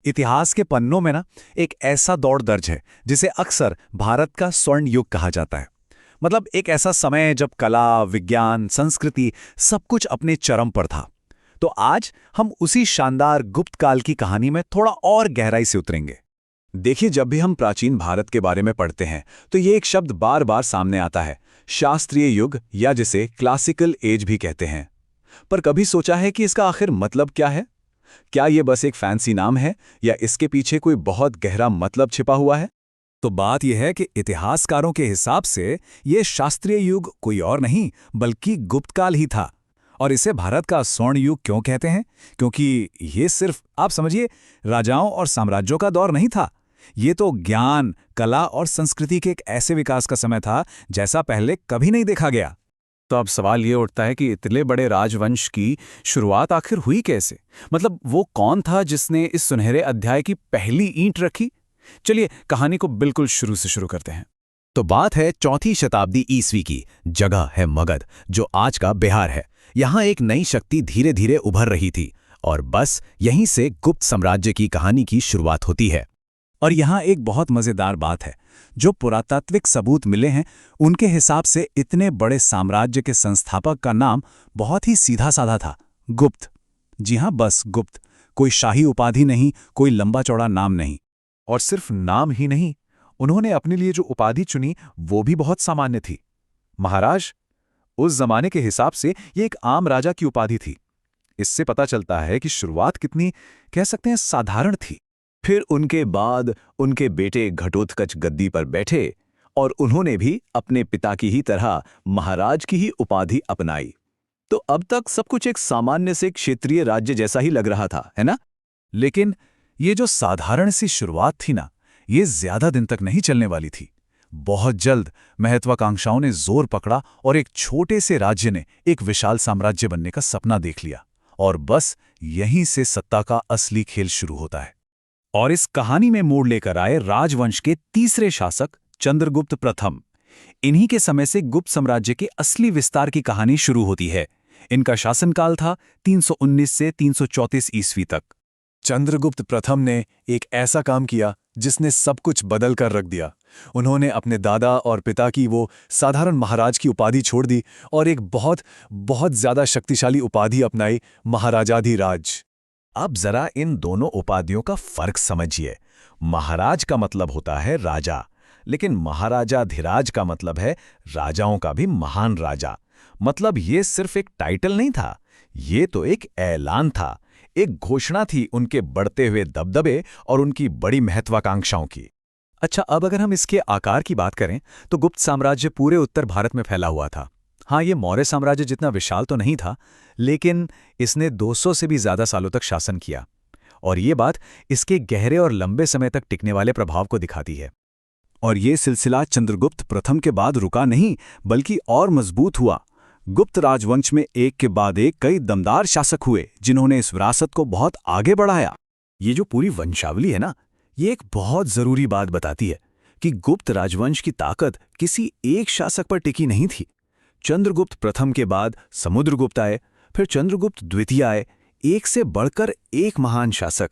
इतिहास के पन्नों में ना एक ऐसा दौर दर्ज है जिसे अक्सर भारत का स्वर्ण युग कहा जाता है। मतलब एक ऐसा समय जब कला, विज्ञान, संस्कृति सब कुछ अपने चरम पर था। तो आज हम उसी शानदार गुप्त काल की कहानी में थोड़ा और गहराई से उतरेंगे। देखिए, जब भी हम प्राचीन भारत के बारे में पढ़ते हैं तो ये एक शब्द बार बार सामने आता है, शास्त्रीय युग, या जिसे क्लासिकल एज भी कहते हैं। पर कभी सोचा है कि इसका आखिर मतलब क्या है? क्या ये बस एक फैंसी नाम है या इसके पीछे कोई बहुत गहरा मतलब छिपा हुआ है? तो बात यह है कि इतिहासकारों के हिसाब से ये शास्त्रीय युग कोई और नहीं बल्कि गुप्तकाल ही था। और इसे भारत का स्वर्ण युग क्यों कहते हैं? क्योंकि ये सिर्फ, आप समझिए, राजाओं और साम्राज्यों का दौर नहीं था। ये तो ज्ञान, कला और संस्कृति के एक ऐसे विकास का समय था जैसा पहले कभी नहीं देखा गया। तो अब सवाल ये उठता है कि इतने बड़े राजवंश की शुरुआत आखिर हुई कैसे? मतलब वो कौन था जिसने इस सुनहरे अध्याय की पहली ईंट रखी? चलिए कहानी को बिल्कुल शुरू से शुरू करते हैं। तो बात है 4वीं शताब्दी ईस्वी की। जगह है मगध, जो आज का बिहार है। यहाँ एक नई शक्ति धीरे धीरे उभर रही थी और बस यहीं से गुप्त साम्राज्य की कहानी की शुरुआत होती है। और यहाँ एक बहुत मजेदार बात है, जो पुरातात्विक सबूत मिले हैं उनके हिसाब से इतने बड़े साम्राज्य के संस्थापक का नाम बहुत ही सीधा साधा था, गुप्त। जी हाँ, बस गुप्त। कोई शाही उपाधि नहीं, कोई लंबा चौड़ा नाम नहीं। और सिर्फ नाम ही नहीं, उन्होंने अपने लिए जो उपाधि चुनी वो भी बहुत सामान्य थी, महाराज। उस जमाने के हिसाब से ये एक आम राजा की उपाधि थी। इससे पता चलता है कि शुरुआत कितनी, कह सकते हैं, साधारण थी। फिर उनके बाद उनके बेटे घटोत्कच गद्दी पर बैठे और उन्होंने भी अपने पिता की ही तरह महाराज की ही उपाधि अपनाई। तो अब तक सब कुछ एक सामान्य से क्षेत्रीय राज्य जैसा ही लग रहा था, है ना? लेकिन ये जो साधारण सी शुरुआत थी ना, ये ज्यादा दिन तक नहीं चलने वाली थी। बहुत जल्द महत्वाकांक्षाओं ने जोर पकड़ा और एक छोटे से राज्य ने एक विशाल साम्राज्य बनने का सपना देख लिया। और बस यहीं से सत्ता का असली खेल शुरू होता है। और इस कहानी में मोड़ लेकर आए राजवंश के तीसरे शासक चंद्रगुप्त प्रथम। इन्हीं के समय से गुप्त साम्राज्य के असली विस्तार की कहानी शुरू होती है। इनका शासनकाल था 319 से 334 ईस्वी तक। चंद्रगुप्त प्रथम ने एक ऐसा काम किया जिसने सब कुछ बदल कर रख दिया। उन्होंने अपने दादा और पिता की वो साधारण महाराज की उपाधि छोड़ दी और एक बहुत बहुत ज्यादा शक्तिशाली उपाधि अपनाई, महाराजाधिराज। अब जरा इन दोनों उपाधियों का फर्क समझिए। महाराज का मतलब होता है राजा, लेकिन महाराजाधिराज का मतलब है राजाओं का भी महान राजा। मतलब ये सिर्फ एक टाइटल नहीं था, ये तो एक ऐलान था, एक घोषणा थी उनके बढ़ते हुए दबदबे और उनकी बड़ी महत्वाकांक्षाओं की। अच्छा, अब अगर हम इसके आकार की बात करें तो गुप्त साम्राज्य पूरे उत्तर भारत में फैला हुआ था। हाँ, ये मौर्य साम्राज्य जितना विशाल तो नहीं था, लेकिन इसने 200 से भी ज्यादा सालों तक शासन किया। और ये बात इसके गहरे और लंबे समय तक टिकने वाले प्रभाव को दिखाती है। और ये सिलसिला चंद्रगुप्त प्रथम के बाद रुका नहीं, बल्कि और मजबूत हुआ। गुप्त राजवंश में एक के बाद एक कई दमदार शासक हुए जिन्होंने इस विरासत को बहुत आगे बढ़ाया। ये जो पूरी वंशावली है ना, ये एक बहुत जरूरी बात बताती है कि गुप्त राजवंश की ताकत किसी एक शासक पर टिकी नहीं थी। चंद्रगुप्त प्रथम के बाद समुद्रगुप्त आए, फिर चंद्रगुप्त द्वितीय आए, एक से बढ़कर एक महान शासक।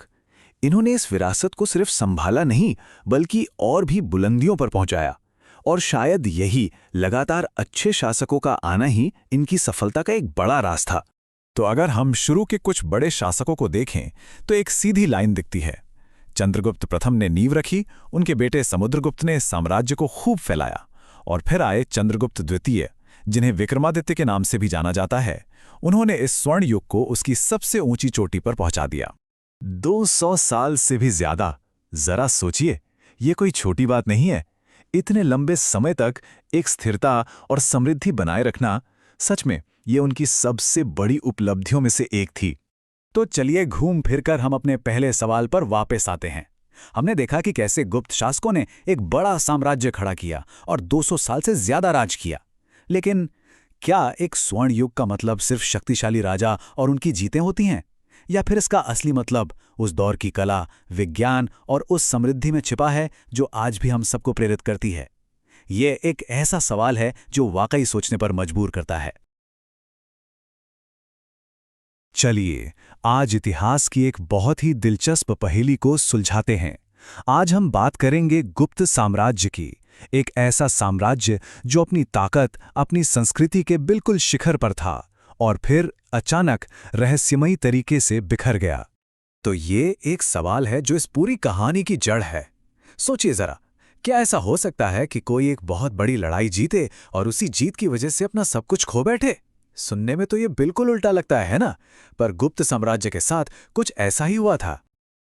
इन्होंने इस विरासत को सिर्फ संभाला नहीं, बल्कि और भी बुलंदियों पर पहुंचाया। और शायद यही लगातार अच्छे शासकों का आना ही इनकी सफलता का एक बड़ा राज था। तो अगर हम शुरू के कुछ बड़े शासकों को देखें तो एक सीधी लाइन दिखती है। चंद्रगुप्त प्रथम ने नींव रखी, उनके बेटे समुद्रगुप्त ने साम्राज्य को खूब फैलाया, और फिर आए चंद्रगुप्त द्वितीय, जिन्हें विक्रमादित्य के नाम से भी जाना जाता है। उन्होंने इस स्वर्ण युग को उसकी सबसे ऊंची चोटी पर पहुंचा दिया। 200 साल से भी ज्यादा। जरा सोचिए, ये कोई छोटी बात नहीं है। इतने लंबे समय तक एक स्थिरता और समृद्धि बनाए रखना, सच में ये उनकी सबसे बड़ी उपलब्धियों में से एक थी। तो चलिए घूम फिरकर हम अपने पहले सवाल पर वापस आते हैं। हमने देखा कि कैसे गुप्त शासकों ने एक बड़ा साम्राज्य खड़ा किया और 200 साल से ज्यादा राज किया। लेकिन क्या एक स्वर्ण युग का मतलब सिर्फ शक्तिशाली राजा और उनकी जीतें होती हैं, या फिर इसका असली मतलब उस दौर की कला, विज्ञान और उस समृद्धि में छिपा है जो आज भी हम सबको प्रेरित करती है? ये एक ऐसा सवाल है जो वाकई सोचने पर मजबूर करता है। चलिए, आज इतिहास की एक बहुत ही दिलचस्प पहेली को सुलझाते हैं। आज हम बात करेंगे गुप्त साम्राज्य की। एक ऐसा साम्राज्य जो अपनी ताकत, अपनी संस्कृति के बिल्कुल शिखर पर था और फिर अचानक रहस्यमयी तरीके से बिखर गया। तो ये एक सवाल है जो इस पूरी कहानी की जड़ है। सोचिए जरा, क्या ऐसा हो सकता है कि कोई एक बहुत बड़ी लड़ाई जीते और उसी जीत की वजह से अपना सब कुछ खो बैठे? सुनने में तो ये बिल्कुल उल्टा लगता है ना? पर गुप्त साम्राज्य के साथ कुछ ऐसा ही हुआ था।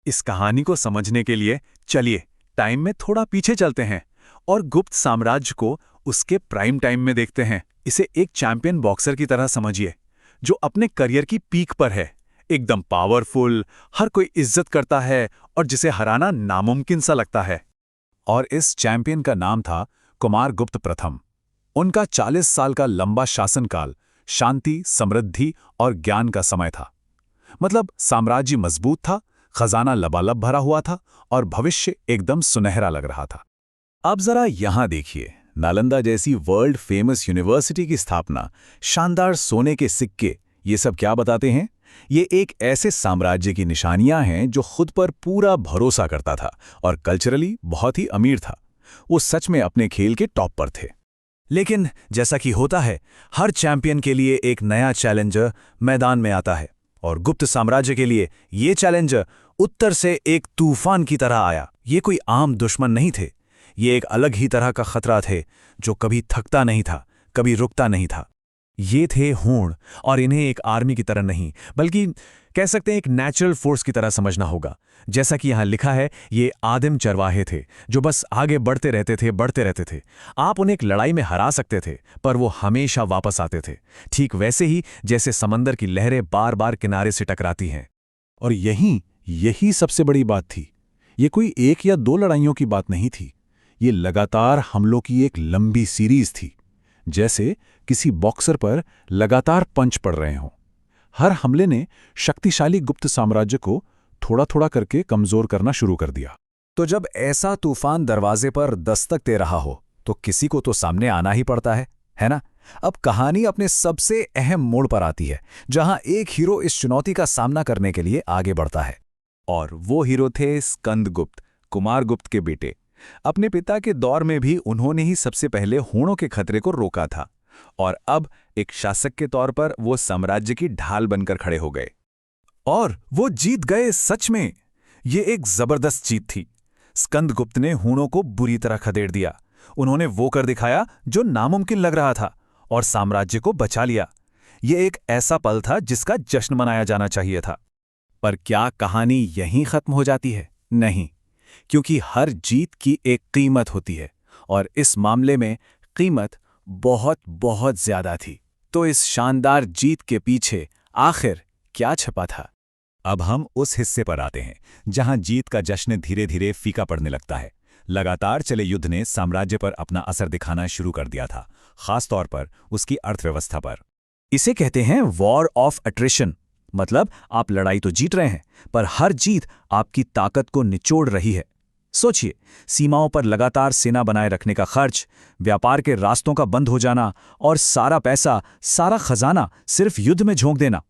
इस कहानी को समझने के लिए चलिए टाइम में थोड़ा पीछे चलते हैं और गुप्त साम्राज्य को उसके प्राइम टाइम में देखते हैं। इसे एक चैंपियन बॉक्सर की तरह समझिए, जो अपने करियर की पीक पर है, एकदम पावरफुल, हर कोई इज्जत करता है और जिसे हराना नामुमकिन सा लगता है। और इस चैंपियन का नाम था कुमारगुप्त प्रथम। उनका 40 साल का लंबा शासनकाल शांति, समृद्धि और ज्ञान का समय था। मतलब साम्राज्य मजबूत था, खजाना लबालब भरा हुआ था और भविष्य एकदम सुनहरा लग रहा था। अब जरा यहां देखिए, नालंदा जैसी वर्ल्ड फेमस यूनिवर्सिटी की स्थापना, शानदार सोने के सिक्के, ये सब क्या बताते हैं? ये एक ऐसे साम्राज्य की निशानियां हैं जो खुद पर पूरा भरोसा करता था और कल्चरली बहुत ही अमीर था। वो सच में अपने खेल के टॉप पर थे। लेकिन जैसा कि होता है, हर चैंपियन के लिए एक नया चैलेंजर मैदान में आता है और गुप्त साम्राज्य के लिए ये चैलेंजर उत्तर से एक तूफान की तरह आया। ये कोई आम दुश्मन नहीं थे, ये एक अलग ही तरह का खतरा थे जो कभी थकता नहीं था, कभी रुकता नहीं था। ये थे हूण, और इन्हें एक आर्मी की तरह नहीं बल्कि कह सकते हैं एक नेचुरल फोर्स की तरह समझना होगा। जैसा कि यहाँ लिखा है, ये आदिम चरवाहे थे जो बस आगे बढ़ते रहते थे। आप उन्हें एक लड़ाई में हरा सकते थे, पर वो हमेशा वापस आते थे, ठीक वैसे ही जैसे समंदर की लहरें बार बार किनारे से टकराती हैं। और यही सबसे बड़ी बात थी। ये कोई एक या दो लड़ाइयों की बात नहीं थी, ये लगातार हमलों की एक लंबी सीरीज थी, जैसे किसी बॉक्सर पर लगातार पंच पड़ रहे हों। हर हमले ने शक्तिशाली गुप्त साम्राज्य को थोड़ा थोड़ा करके कमजोर करना शुरू कर दिया। तो जब ऐसा तूफान दरवाजे पर दस्तक दे रहा हो तो किसी को तो सामने आना ही पड़ता है ना? अब कहानी अपने सबसे अहम मोड़ पर आती है, जहां एक हीरो इस चुनौती का सामना करने के लिए आगे बढ़ता है। और वो हीरो थे स्कंदगुप्त, कुमारगुप्त के बेटे। अपने पिता के दौर में भी उन्होंने ही सबसे पहले हूणों के खतरे को रोका था, और अब एक शासक के तौर पर वो साम्राज्य की ढाल बनकर खड़े हो गए। और वो जीत गए सच में। ये एक जबरदस्त जीत थी। स्कंदगुप्त ने हूणों को बुरी तरह खदेड़ दिया। उन्होंने वो कर दिखाया जो नामुमकिन लग रहा था और साम्राज्य को बचा लिया। ये एक ऐसा पल था जिसका जश्न मनाया जाना चाहिए था। पर क्या कहानी यहीं खत्म हो जाती है? नहीं, क्योंकि हर जीत की एक कीमत होती है, और इस मामले में कीमत बहुत बहुत ज्यादा थी। तो इस शानदार जीत के पीछे आखिर क्या छिपा था? अब हम उस हिस्से पर आते हैं जहां जीत का जश्न धीरे धीरे फीका पड़ने लगता है। लगातार चले युद्ध ने साम्राज्य पर अपना असर दिखाना शुरू कर दिया था, खासतौर पर उसकी अर्थव्यवस्था पर। इसे कहते हैं वॉर ऑफ अट्रिशन। मतलब आप लड़ाई तो जीत रहे हैं, पर हर जीत आपकी ताकत को निचोड़ रही है। सोचिए, सीमाओं पर लगातार सेना बनाए रखने का खर्च, व्यापार के रास्तों का बंद हो जाना और सारा पैसा, सारा खजाना सिर्फ युद्ध में झोंक देना।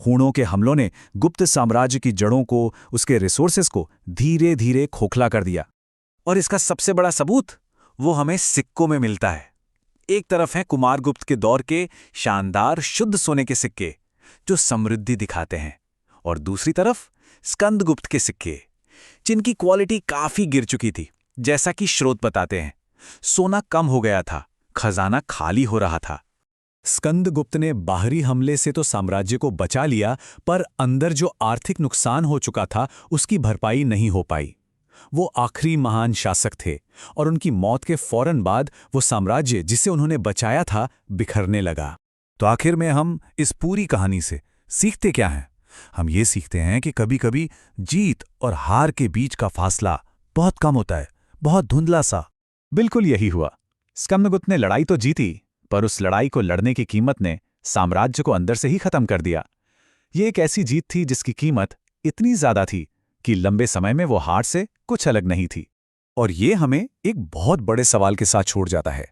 हूणों के हमलों ने गुप्त साम्राज्य की जड़ों को, उसके रिसोर्सेस को धीरे धीरे खोखला कर दिया। और इसका सबसे बड़ा सबूत वो हमें सिक्कों में मिलता है। एक तरफ है कुमारगुप्त के दौर के शानदार शुद्ध सोने के सिक्के जो समृद्धि दिखाते हैं, और दूसरी तरफ स्कंदगुप्त के सिक्के जिनकी क्वालिटी काफी गिर चुकी थी। जैसा कि स्रोत बताते हैं, सोना कम हो गया था, खजाना खाली हो रहा था। स्कंदगुप्त ने बाहरी हमले से तो साम्राज्य को बचा लिया, पर अंदर जो आर्थिक नुकसान हो चुका था उसकी भरपाई नहीं हो पाई। वो आखिरी महान शासक थे, और उनकी मौत के फौरन बाद वो साम्राज्य जिसे उन्होंने बचाया था बिखरने लगा। तो आखिर में हम इस पूरी कहानी से सीखते क्या हैं? हम ये सीखते हैं कि कभी-कभी जीत और हार के बीच का फासला बहुत कम होता है, बहुत धुंधला सा। बिल्कुल यही हुआ। स्कंदगुप्त ने लड़ाई तो जीती, पर उस लड़ाई को लड़ने की कीमत ने साम्राज्य को अंदर से ही खत्म कर दिया। ये एक ऐसी जीत थी जिसकी कीमत इतनी ज्यादा थी कि लंबे समय में वो हार से कुछ अलग नहीं थी। और ये हमें एक बहुत बड़े सवाल के साथ छोड़ जाता है।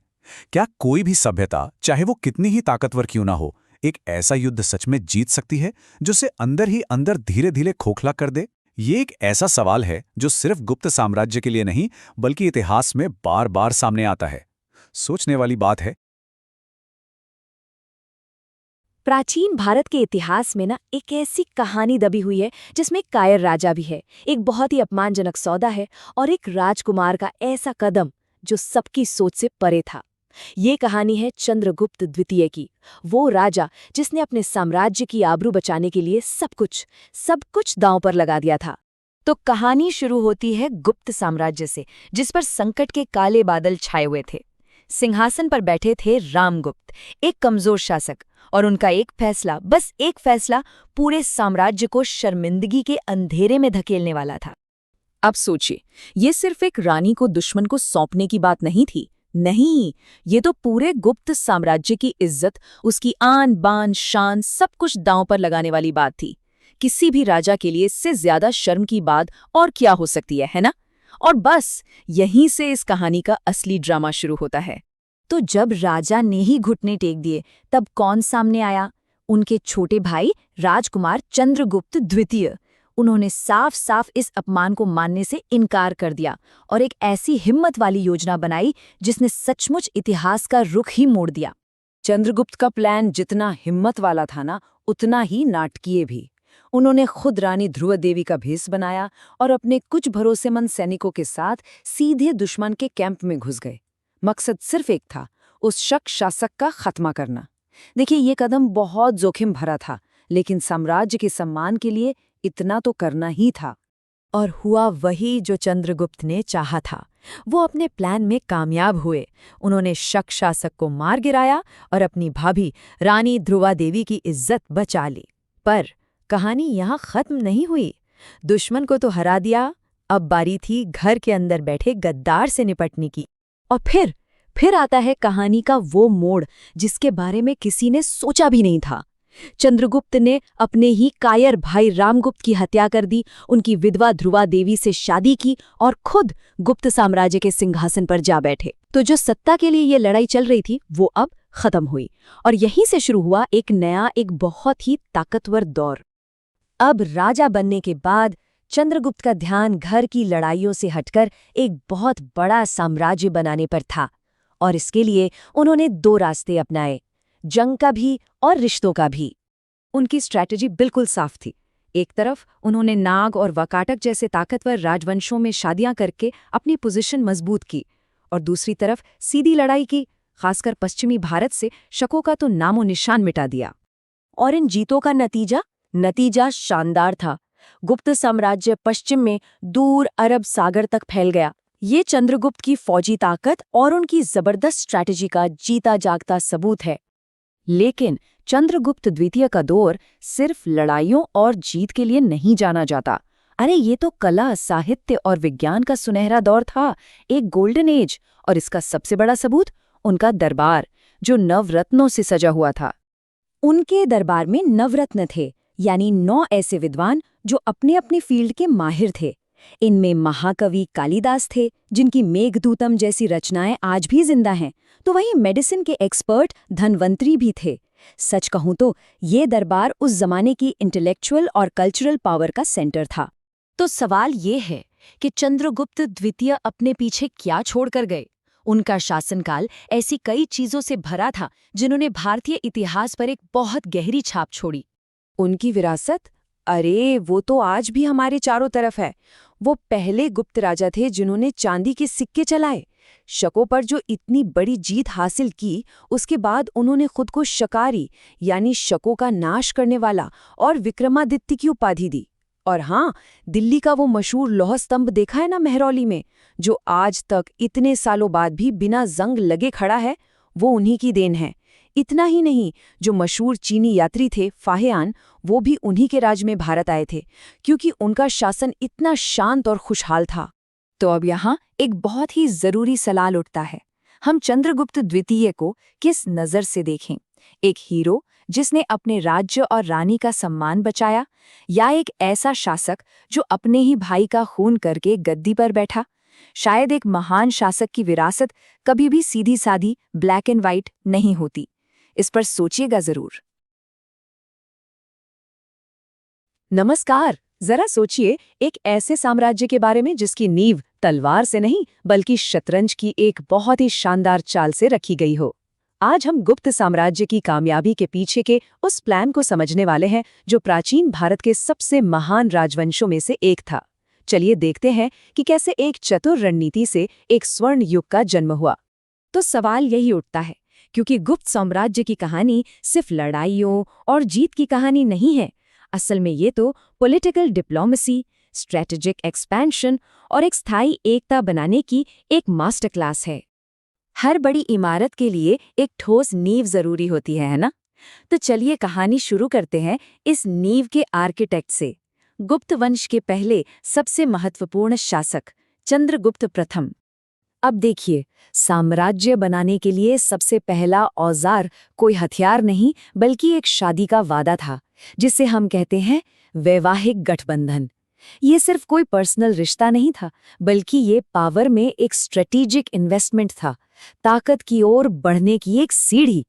क्या कोई भी सभ्यता, चाहे वो कितनी ही ताकतवर क्यों ना हो, एक ऐसा युद्ध सच में जीत सकती है जो उसे अंदर ही अंदर धीरे धीरे खोखला कर दे? ये एक ऐसा सवाल है जो सिर्फ गुप्त साम्राज्य के लिए नहीं बल्कि इतिहास में बार बार सामने आता है। सोचने वाली बात है। प्राचीन भारत के इतिहास में ना एक ऐसी कहानी दबी हुई है जिसमें एक कायर राजा भी है, एक बहुत ही अपमानजनक सौदा है और एक राजकुमार का ऐसा कदम जो सबकी सोच से परे था। ये कहानी है चंद्रगुप्त द्वितीय की, वो राजा जिसने अपने साम्राज्य की आबरू बचाने के लिए सब कुछ दांव पर लगा दिया था। तो कहानी शुरू होती है गुप्त साम्राज्य से, जिस पर संकट के काले बादल छाए हुए थे। सिंहासन पर बैठे थे रामगुप्त, एक कमजोर शासक, और उनका एक फैसला, बस एक फैसला, पूरे साम्राज्य को शर्मिंदगी के अंधेरे में धकेलने वाला था। अब सोचिए, ये सिर्फ एक रानी को दुश्मन को सौंपने की बात नहीं थी। नहीं, ये तो पूरे गुप्त साम्राज्य की इज्जत, उसकी आन बान शान, सब कुछ दांव पर लगाने वाली बात थी। किसी भी राजा के लिए इससे ज्यादा शर्म की बात और क्या हो सकती है ना? और बस यहीं से इस कहानी का असली ड्रामा शुरू होता है। तो जब राजा ने ही घुटने टेक दिए, तब कौन सामने आया? उनके छोटे भाई राजकुमार चंद्रगुप्त द्वितीय। उन्होंने साफ साफ इस अपमान को मानने से इनकार कर दिया और एक ऐसी हिम्मत वाली योजना बनाई जिसने सचमुच इतिहास का रुख ही मोड़ दिया। चंद्रगुप्त का प्लान जितना हिम्मत वाला था ना, उतना ही नाटकीय भी। उन्होंने खुद रानी ध्रुव देवी का भेष बनाया और अपने कुछ भरोसेमंद सैनिकों के साथ सीधे दुश्मन के कैंप में घुस गए। मकसद सिर्फ एक था, उस शक शासक का खात्मा करना। देखिए, ये कदम बहुत जोखिम भरा था, लेकिन साम्राज्य के सम्मान के लिए इतना तो करना ही था। और हुआ वही जो चंद्रगुप्त ने चाहा था। वो अपने प्लान में कामयाब हुए। उन्होंने शक शासक को मार गिराया और अपनी भाभी रानी ध्रुवा देवी की इज्जत बचा ली। पर कहानी यहाँ खत्म नहीं हुई। दुश्मन को तो हरा दिया, अब बारी थी घर के अंदर बैठे गद्दार से निपटने की। और फिर आता है कहानी का वो मोड़ जिसके बारे में किसी ने सोचा भी नहीं था। चंद्रगुप्त ने अपने ही कायर भाई रामगुप्त की हत्या कर दी, उनकी विधवा ध्रुवा देवी से शादी की और खुद गुप्त साम्राज्य के सिंहासन पर जा बैठे। तो जो सत्ता के लिए ये लड़ाई चल रही थी वो अब खत्म हुई और यहीं से शुरू हुआ एक नया, एक बहुत ही ताकतवर दौर। अब राजा बनने के बाद चंद्रगुप्त का ध्यान घर की लड़ाइयों से हटकर एक बहुत बड़ा साम्राज्य बनाने पर था और इसके लिए उन्होंने दो रास्ते अपनाए, जंग का भी और रिश्तों का भी। उनकी स्ट्रैटेजी बिल्कुल साफ थी। एक तरफ उन्होंने नाग और वाकाटक जैसे ताकतवर राजवंशों में शादियां करके अपनी पोजीशन मजबूत की और दूसरी तरफ सीधी लड़ाई की, खासकर पश्चिमी भारत से शकों का तो नामो निशान मिटा दिया। और इन जीतों का नतीजा शानदार था। गुप्त साम्राज्य पश्चिम में दूर अरब सागर तक फैल गया। ये चंद्रगुप्त की फौजी ताकत और उनकी जबरदस्त स्ट्रैटेजी का जीता जागता सबूत है। लेकिन चंद्रगुप्त द्वितीय का दौर सिर्फ लड़ाइयों और जीत के लिए नहीं जाना जाता। अरे, ये तो कला, साहित्य और विज्ञान का सुनहरा दौर था, एक गोल्डन एज। और इसका सबसे बड़ा सबूत उनका दरबार, जो नवरत्नों से सजा हुआ था। उनके दरबार में नवरत्न थे, यानी 9 ऐसे विद्वान जो अपने अपने फील्ड के माहिर थे। इनमें महाकवि कालिदास थे, जिनकी मेघदूतम जैसी रचनाएं आज भी जिंदा हैं। तो वहीं मेडिसिन के एक्सपर्ट धन्वंतरी भी थे। सच कहूं तो ये दरबार उस जमाने की इंटेलेक्चुअल और कल्चरल पावर का सेंटर था। तो सवाल ये है कि चंद्रगुप्त द्वितीय अपने पीछे क्या छोड़कर गए? उनका शासनकाल ऐसी कई चीजों से भरा था जिन्होंने भारतीय इतिहास पर एक बहुत गहरी छाप छोड़ी। उनकी विरासत, अरे वो तो आज भी हमारे चारों तरफ है। वो पहले गुप्त राजा थे जिन्होंने चांदी के सिक्के चलाए। शकों पर जो इतनी बड़ी जीत हासिल की, उसके बाद उन्होंने खुद को शकारी यानी शकों का नाश करने वाला और विक्रमादित्य की उपाधि दी। और हाँ, दिल्ली का वो मशहूर लौह स्तंभ देखा है ना मेहरौली में, जो आज तक इतने सालों बाद भी बिना जंग लगे खड़ा है, वो उन्हीं की देन है। इतना ही नहीं, जो मशहूर चीनी यात्री थे फाहियान, वो भी उन्हीं के राज में भारत आए थे, क्योंकि उनका शासन इतना शांत और खुशहाल था। तो अब यहाँ एक बहुत ही जरूरी सवाल उठता है, हम चंद्रगुप्त द्वितीय को किस नज़र से देखें? एक हीरो जिसने अपने राज्य और रानी का सम्मान बचाया, या एक ऐसा शासक जो अपने ही भाई का खून करके गद्दी पर बैठा? शायद एक महान शासक की विरासत कभी भी सीधी सादी ब्लैक एंड व्हाइट नहीं होती। इस पर सोचिएगा जरूर। नमस्कार। जरा सोचिए, एक ऐसे साम्राज्य के बारे में जिसकी नींव तलवार से नहीं बल्कि शतरंज की एक बहुत ही शानदार चाल से रखी गई हो। आज हम गुप्त साम्राज्य की कामयाबी के पीछे के उस प्लान को समझने वाले हैं जो प्राचीन भारत के सबसे महान राजवंशों में से एक था। चलिए देखते हैं कि कैसे एक चतुर रणनीति से एक स्वर्ण युग का जन्म हुआ। तो सवाल यही उठता है, क्योंकि गुप्त साम्राज्य की कहानी सिर्फ लड़ाइयों और जीत की कहानी नहीं है। असल में ये तो पॉलिटिकल डिप्लोमेसी, स्ट्रेटेजिक एक्सपेंशन और एक स्थायी एकता बनाने की एक मास्टर क्लास है। हर बड़ी इमारत के लिए एक ठोस नींव जरूरी होती है ना? तो चलिए कहानी शुरू करते हैं इस नींव के आर्किटेक्ट से। गुप्त वंश के पहले सबसे महत्वपूर्ण शासक चंद्रगुप्त प्रथम। अब देखिए, साम्राज्य बनाने के लिए सबसे पहला औजार कोई हथियार नहीं बल्कि एक शादी का वादा था, जिसे हम कहते हैं वैवाहिक गठबंधन। ये सिर्फ कोई पर्सनल रिश्ता नहीं था, बल्कि ये पावर में एक स्ट्रेटेजिक इन्वेस्टमेंट था, ताकत की ओर बढ़ने की एक सीढ़ी।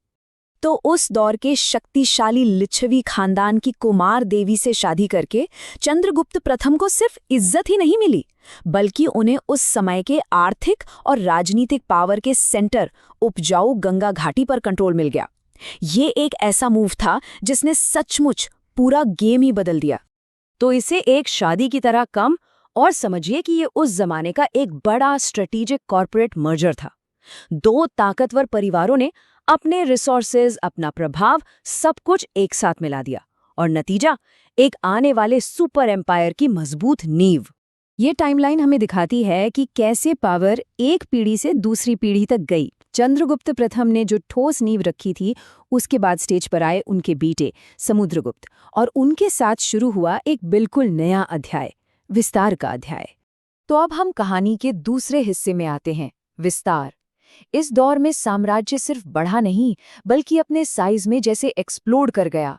तो उस दौर के शक्तिशाली लिच्छवी खानदान की कुमार देवी से शादी करके चंद्रगुप्त प्रथम को सिर्फ इज्जत ही नहीं मिली, बल्कि उन्हें उस समय के आर्थिक और राजनीतिक पावर के सेंटर उपजाऊ गंगा घाटी पर कंट्रोल मिल गया। ये एक ऐसा मूव था जिसने सचमुच पूरा गेम ही बदल दिया। तो इसे एक शादी की तरह कम और समझिए कि ये उस जमाने का एक बड़ा स्ट्रेटेजिक कॉर्पोरेट मर्जर था। दो ताकतवर परिवारों ने अपने रिसोर्सेज, अपना प्रभाव, सब कुछ एक साथ मिला दिया और नतीजा एक आने वाले सुपर एम्पायर की मजबूत नींव। ये टाइमलाइन हमें दिखाती है कि कैसे पावर एक पीढ़ी से दूसरी पीढ़ी तक गई। चंद्रगुप्त प्रथम ने जो ठोस नींव रखी थी, उसके बाद स्टेज पर आए उनके बेटे समुद्रगुप्त, और उनके साथ शुरू हुआ एक बिल्कुल नया अध्याय, विस्तार का अध्याय। तो अब हम कहानी के दूसरे हिस्से में आते हैं, विस्तार। इस दौर में साम्राज्य सिर्फ बढ़ा नहीं बल्कि अपने साइज में जैसे एक्सप्लोड कर गया,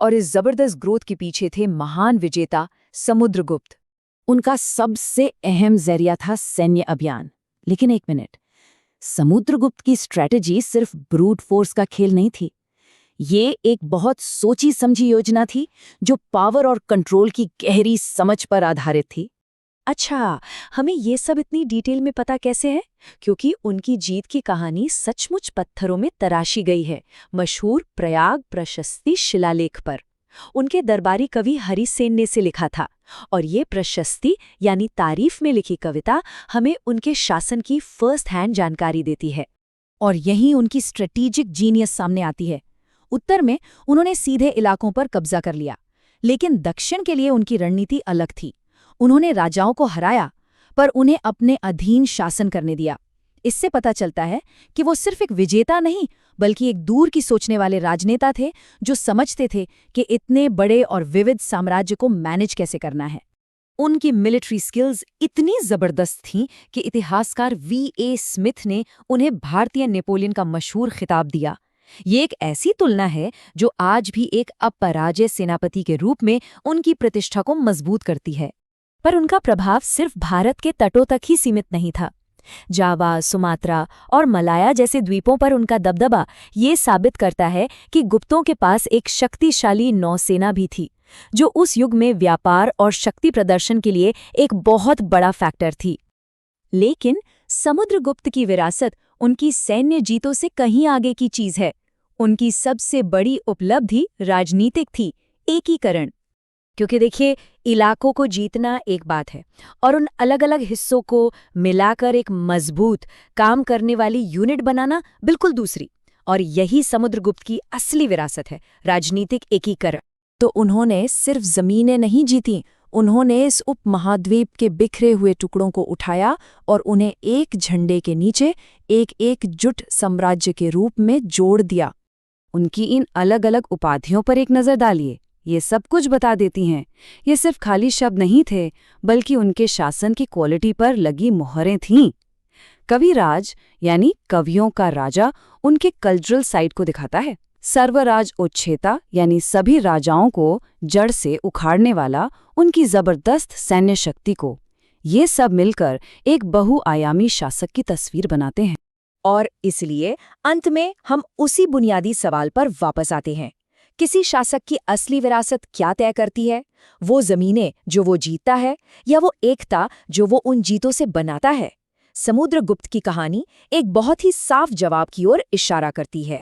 और इस जबरदस्त ग्रोथ के पीछे थे महान विजेता समुद्रगुप्त। उनका सबसे अहम जरिया था सैन्य अभियान। लेकिन एक मिनट, समुद्रगुप्त की स्ट्रेटजी सिर्फ ब्रूट फोर्स का खेल नहीं थी। ये एक बहुत सोची समझी योजना थी जो पावर और कंट्रोल की गहरी समझ पर आधारित थी। अच्छा, हमें ये सब इतनी डिटेल में पता कैसे है? क्योंकि उनकी जीत की कहानी सचमुच पत्थरों में तराशी गई है, मशहूर प्रयाग प्रशस्ति शिलालेख पर। उनके दरबारी कवि हरिसेन ने से लिखा था, और ये प्रशस्ति यानी तारीफ में लिखी कविता हमें उनके शासन की फर्स्ट हैंड जानकारी देती है। और यहीं उनकी स्ट्रेटेजिक जीनियस सामने आती है। उत्तर में उन्होंने सीधे इलाकों पर कब्जा कर लिया, लेकिन दक्षिण के लिए उनकी रणनीति अलग थी। उन्होंने राजाओं को हराया, पर उन्हें अपने अधीन शासन करने दिया। इससे पता चलता है कि वो सिर्फ एक विजेता नहीं बल्कि एक दूर की सोचने वाले राजनेता थे, जो समझते थे कि इतने बड़े और विविध साम्राज्य को मैनेज कैसे करना है। उनकी मिलिट्री स्किल्स इतनी जबरदस्त थीं कि इतिहासकार V.A. स्मिथ ने उन्हें भारतीय नेपोलियन का मशहूर खिताब दिया। ये एक ऐसी तुलना है जो आज भी एक अपराजय सेनापति के रूप में उनकी प्रतिष्ठा को मजबूत करती है। पर उनका प्रभाव सिर्फ भारत के तटों तक ही सीमित नहीं था। जावा, सुमात्रा और मलाया जैसे द्वीपों पर उनका दबदबा ये साबित करता है कि गुप्तों के पास एक शक्तिशाली नौसेना भी थी, जो उस युग में व्यापार और शक्ति प्रदर्शन के लिए एक बहुत बड़ा फैक्टर थी। लेकिन समुद्रगुप्त की विरासत उनकी सैन्य जीतों से कहीं आगे की चीज है। उनकी सबसे बड़ी उपलब्धि राजनीतिक थी, एकीकरण। क्योंकि देखिए, इलाकों को जीतना एक बात है और उन अलग अलग हिस्सों को मिलाकर एक मजबूत काम करने वाली यूनिट बनाना बिल्कुल दूसरी। और यही समुद्रगुप्त की असली विरासत है, राजनीतिक एकीकरण। तो उन्होंने सिर्फ जमीनें नहीं जीती, उन्होंने इस उपमहाद्वीप के बिखरे हुए टुकड़ों को उठाया और उन्हें एक झंडे के नीचे एक एकजुट साम्राज्य के रूप में जोड़ दिया। उनकी इन अलग अलग उपाधियों पर एक नज़र डालिए, ये सब कुछ बता देती हैं। ये सिर्फ खाली शब्द नहीं थे, बल्कि उनके शासन की क्वालिटी पर लगी मोहरें थीं। कविराज यानी कवियों का राजा उनके कल्चरल साइड को दिखाता है। सर्वराज उच्छेता यानी सभी राजाओं को जड़ से उखाड़ने वाला उनकी जबरदस्त सैन्य शक्ति को। ये सब मिलकर एक बहुआयामी शासक की तस्वीर बनाते हैं। और इसलिए अंत में हम उसी बुनियादी सवाल पर वापस आते हैं किसी शासक की असली विरासत क्या तय करती है? वो जमीनें जो वो जीतता है या वो एकता जो वो उन जीतों से बनाता है? समुद्रगुप्त की कहानी एक बहुत ही साफ जवाब की ओर इशारा करती है।